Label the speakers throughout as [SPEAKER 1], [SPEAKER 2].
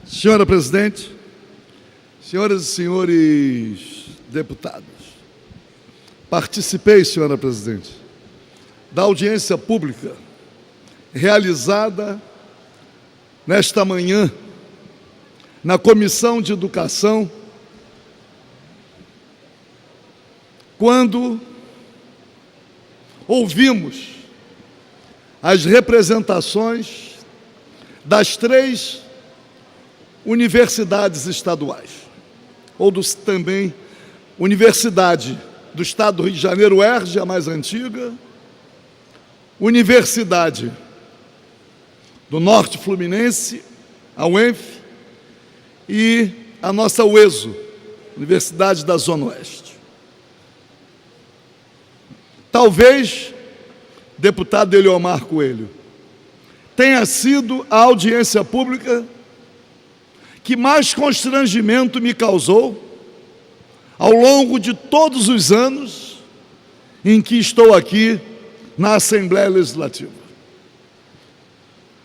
[SPEAKER 1] Senhora Presidente, senhoras e senhores deputados, participei, senhora Presidente, da audiência pública realizada nesta manhã na Comissão de Educação, quando ouvimos as representações das três universidades estaduais, ou também Universidade do Estado do Rio de Janeiro, UERJ, a mais antiga, Universidade do Norte Fluminense, a UENF, e a nossa UESO, Universidade da Zona Oeste. Talvez, deputado Eliomar Coelho, tenha sido a audiência pública que mais constrangimento me causou ao longo de todos os anos em que estou aqui na Assembleia Legislativa.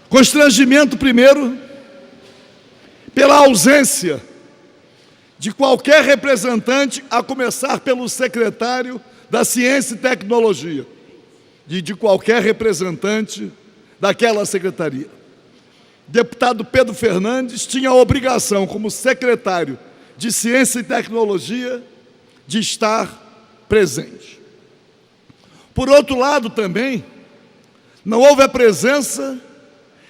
[SPEAKER 1] Constrangimento, primeiro, pela ausência de qualquer representante, a começar pelo secretário da Ciência e Tecnologia, de qualquer representante daquela secretaria. Deputado Pedro Fernandes tinha a obrigação, como secretário de Ciência e Tecnologia, de estar presente. Por outro lado, também, não houve a presença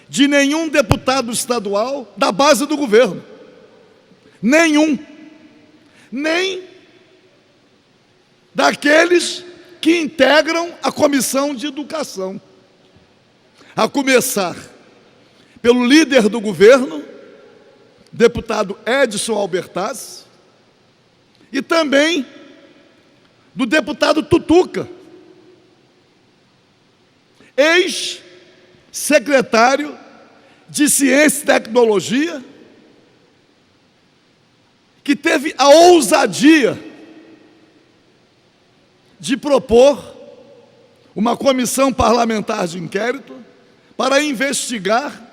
[SPEAKER 1] de nenhum deputado estadual da base do governo. Nenhum. Nem daqueles que integram a Comissão de Educação. A começar pelo líder do governo, deputado Edson Albertazzi, e também do deputado Tutuca, ex-secretário de Ciência e Tecnologia, que teve a ousadia de propor uma comissão parlamentar de inquérito para investigar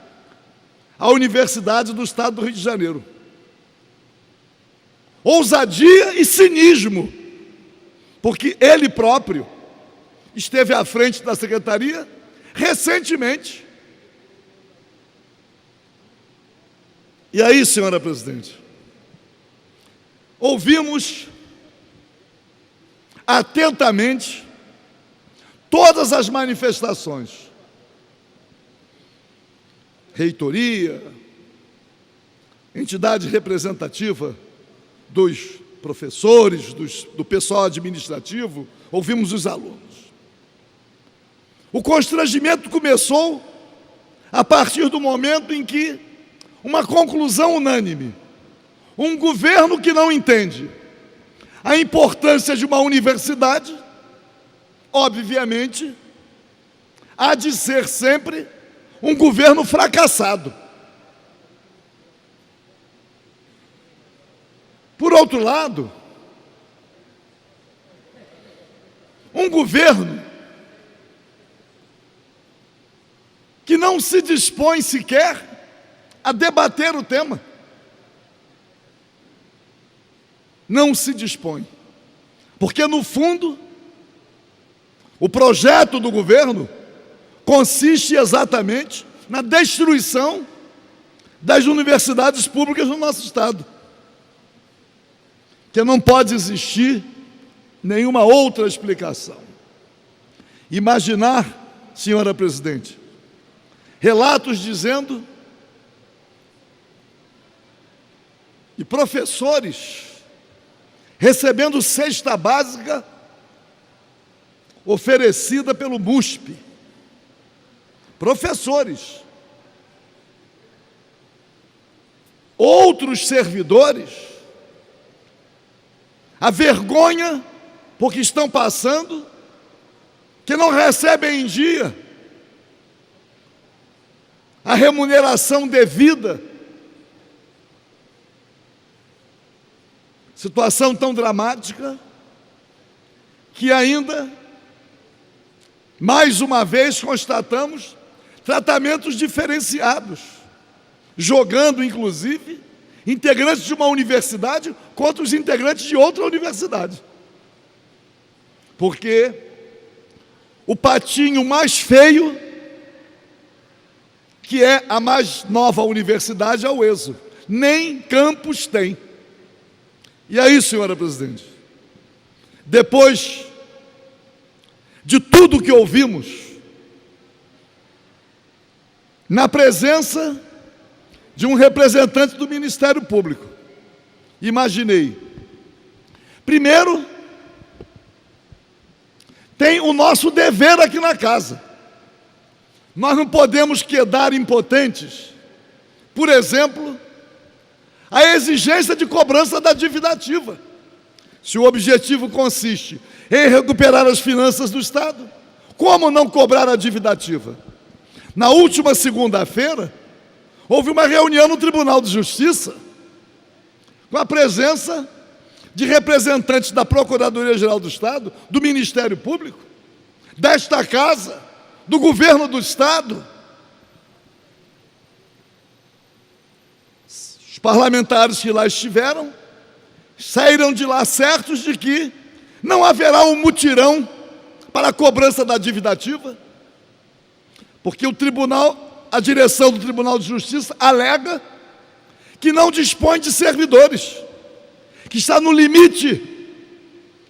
[SPEAKER 1] a Universidade do Estado do Rio de Janeiro. Ousadia e cinismo, porque ele próprio esteve à frente da secretaria recentemente. E aí, senhora Presidente, ouvimos atentamente todas as manifestações. Reitoria, entidade representativa dos professores, do pessoal administrativo, ouvimos os alunos. O constrangimento começou a partir do momento em que uma conclusão unânime, um governo que não entende a importância de uma universidade, obviamente, há de ser sempre um governo fracassado. Por outro lado, um governo que não se dispõe sequer a debater o tema. Não se dispõe. Porque, no fundo, o projeto do governo consiste exatamente na destruição das universidades públicas no nosso Estado. Que não pode existir nenhuma outra explicação. Imaginar, senhora Presidente, relatos dizendo de professores recebendo cesta básica oferecida pelo MUSP. Professores. Outros servidores, a vergonha porque estão passando, que não recebem em dia a remuneração devida. Situação tão dramática que ainda, mais uma vez, constatamos tratamentos diferenciados, jogando, inclusive, integrantes de uma universidade contra os integrantes de outra universidade. Porque o patinho mais feio, que é a mais nova universidade, é o ESO. Nem campus tem. E aí, senhora presidente, depois de tudo que ouvimos, na presença de um representante do Ministério Público, imaginei, primeiro, tem o nosso dever aqui na casa. Nós não podemos quedar impotentes, por exemplo, a exigência de cobrança da dívida ativa. Se o objetivo consiste em recuperar as finanças do Estado, como não cobrar a dívida ativa? Na última segunda-feira, houve uma reunião no Tribunal de Justiça, com a presença de representantes da Procuradoria-Geral do Estado, do Ministério Público, desta Casa, do Governo do Estado. Os parlamentares que lá estiveram saíram de lá certos de que não haverá um mutirão para a cobrança da dívida ativa, porque a direção do Tribunal de Justiça alega que não dispõe de servidores, que está no limite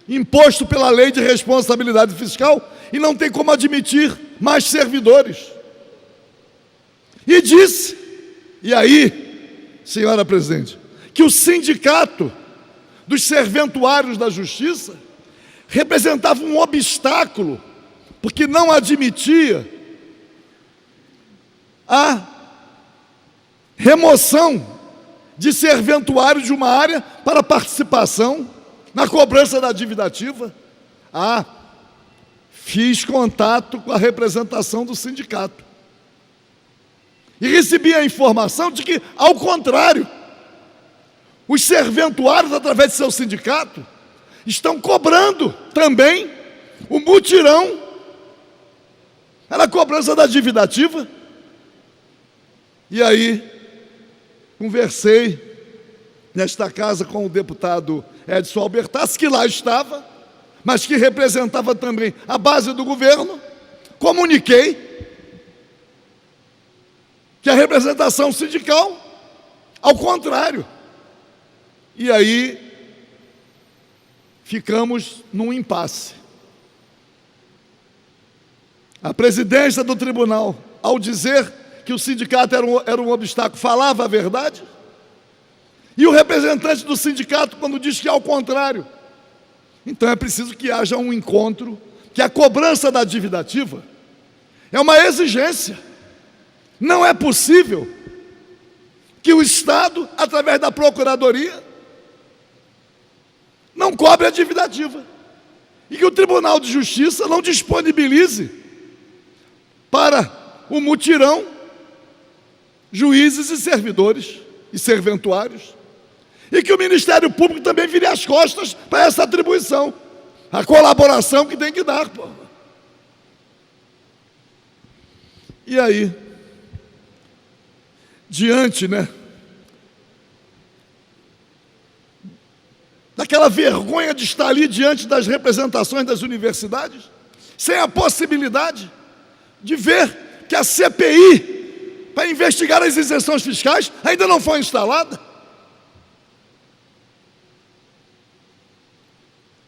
[SPEAKER 1] imposto pela Lei de Responsabilidade Fiscal e não tem como admitir mais servidores. E disse, e aí, senhora presidente, que o sindicato dos serventuários da Justiça representava um obstáculo, porque não admitia a remoção de serventuário de uma área para participação na cobrança da dívida ativa. Fiz contato com a representação do sindicato e recebi a informação de que, ao contrário, os serventuários, através de seu sindicato, estão cobrando também o mutirão para a cobrança da dívida ativa. E aí, conversei nesta casa com o deputado Edson Albertassi, que lá estava, mas que representava também a base do governo. Comuniquei que a representação sindical, ao contrário. E aí, ficamos num impasse. A presidência do tribunal, ao dizer que o sindicato era um obstáculo, falava a verdade, e o representante do sindicato, quando diz que é ao contrário. Então é preciso que haja um encontro, que a cobrança da dívida ativa é uma exigência. Não é possível que o Estado, através da Procuradoria, não cobre a dívida ativa, e que o Tribunal de Justiça não disponibilize para o mutirão juízes e servidores e serventuários, e que o Ministério Público também vire as costas para essa atribuição, a colaboração que tem que dar. E aí, diante, daquela vergonha de estar ali diante das representações das universidades, sem a possibilidade de ver que a CPI para investigar as isenções fiscais ainda não foi instalada.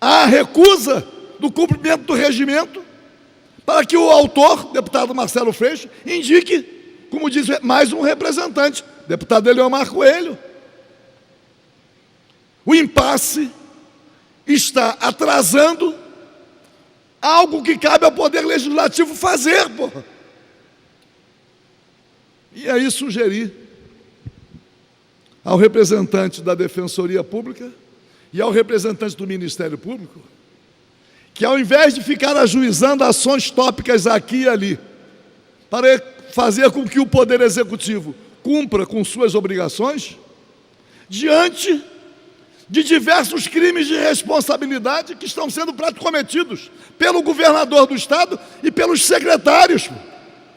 [SPEAKER 1] Há recusa do cumprimento do regimento para que o autor, deputado Marcelo Freixo, indique, como diz, mais um representante, deputado Eliomar Coelho. O impasse está atrasando algo que cabe ao Poder Legislativo fazer, porra. E aí sugeri ao representante da Defensoria Pública e ao representante do Ministério Público que, ao invés de ficar ajuizando ações tópicas aqui e ali, para fazer com que o Poder Executivo cumpra com suas obrigações, diante de diversos crimes de responsabilidade que estão sendo cometidos pelo governador do Estado e pelos secretários.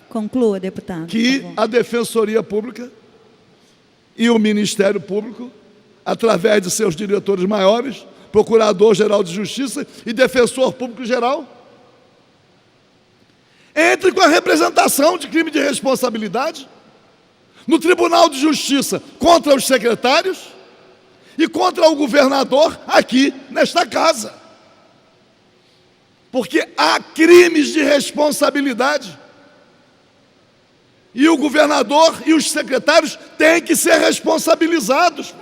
[SPEAKER 2] Conclua, deputado.
[SPEAKER 1] Que a Defensoria Pública e o Ministério Público, através de seus diretores maiores, Procurador-Geral de Justiça e Defensor Público-Geral, entre com a representação de crime de responsabilidade no Tribunal de Justiça contra os secretários e contra o governador aqui nesta casa. Porque há crimes de responsabilidade. E o governador e os secretários têm que ser responsabilizados.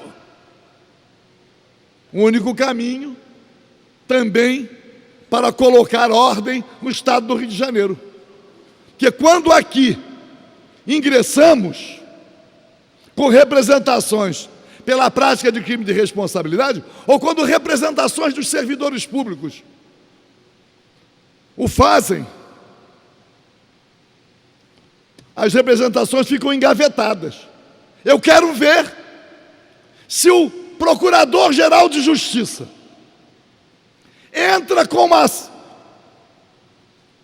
[SPEAKER 1] O único caminho também para colocar ordem no estado do Rio de Janeiro. Porque quando aqui ingressamos com representações pela prática de crime de responsabilidade, ou quando representações dos servidores públicos o fazem, as representações ficam engavetadas. Eu quero ver se o Procurador-Geral de Justiça entra com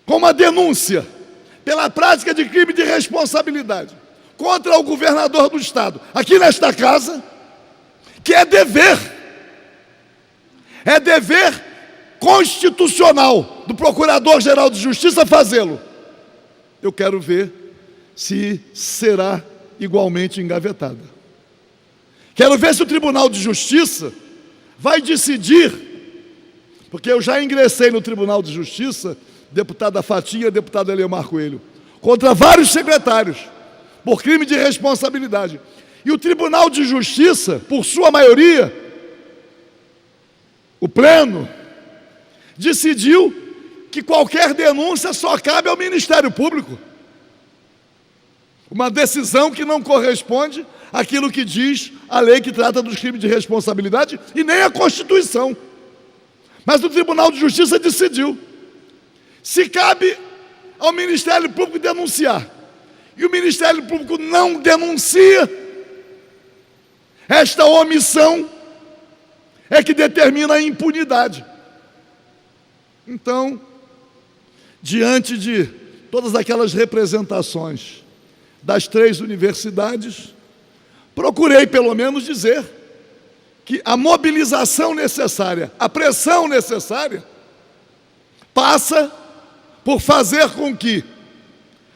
[SPEAKER 1] uma denúncia pela prática de crime de responsabilidade contra o governador do estado, aqui nesta casa, que é dever constitucional do Procurador-Geral de Justiça fazê-lo. Eu quero ver se será igualmente engavetada. Quero ver se o Tribunal de Justiça vai decidir, porque eu já ingressei no Tribunal de Justiça, deputada Fatinha, deputado Elemar Coelho, contra vários secretários, por crime de responsabilidade. E o Tribunal de Justiça, por sua maioria, o Pleno, decidiu que qualquer denúncia só cabe ao Ministério Público. Uma decisão que não corresponde àquilo que diz a lei que trata dos crimes de responsabilidade e nem a Constituição. Mas o Tribunal de Justiça decidiu. Se cabe ao Ministério Público denunciar, e o Ministério Público não denuncia, esta omissão é que determina a impunidade. Então, diante de todas aquelas representações das 3 universidades, procurei pelo menos dizer que a mobilização necessária, a pressão necessária, passa por fazer com que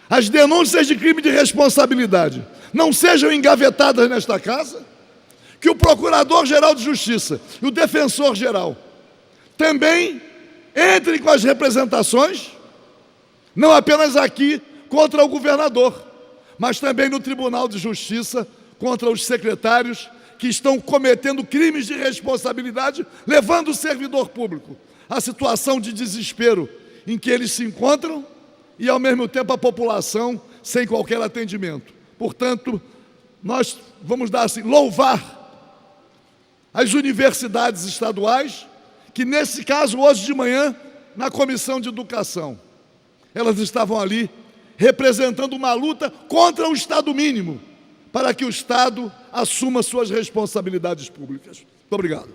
[SPEAKER 1] as denúncias de crime de responsabilidade não sejam engavetadas nesta casa, que o Procurador-Geral de Justiça e o Defensor-Geral também entrem com as representações, não apenas aqui contra o governador, mas também no Tribunal de Justiça contra os secretários que estão cometendo crimes de responsabilidade, levando o servidor público à situação de desespero em que eles se encontram e, ao mesmo tempo, a população sem qualquer atendimento. Portanto, nós vamos dar assim, louvar as universidades estaduais, que nesse caso, hoje de manhã, na Comissão de Educação, elas estavam ali representando uma luta contra o Estado mínimo, para que o Estado assuma suas responsabilidades públicas. Muito obrigado.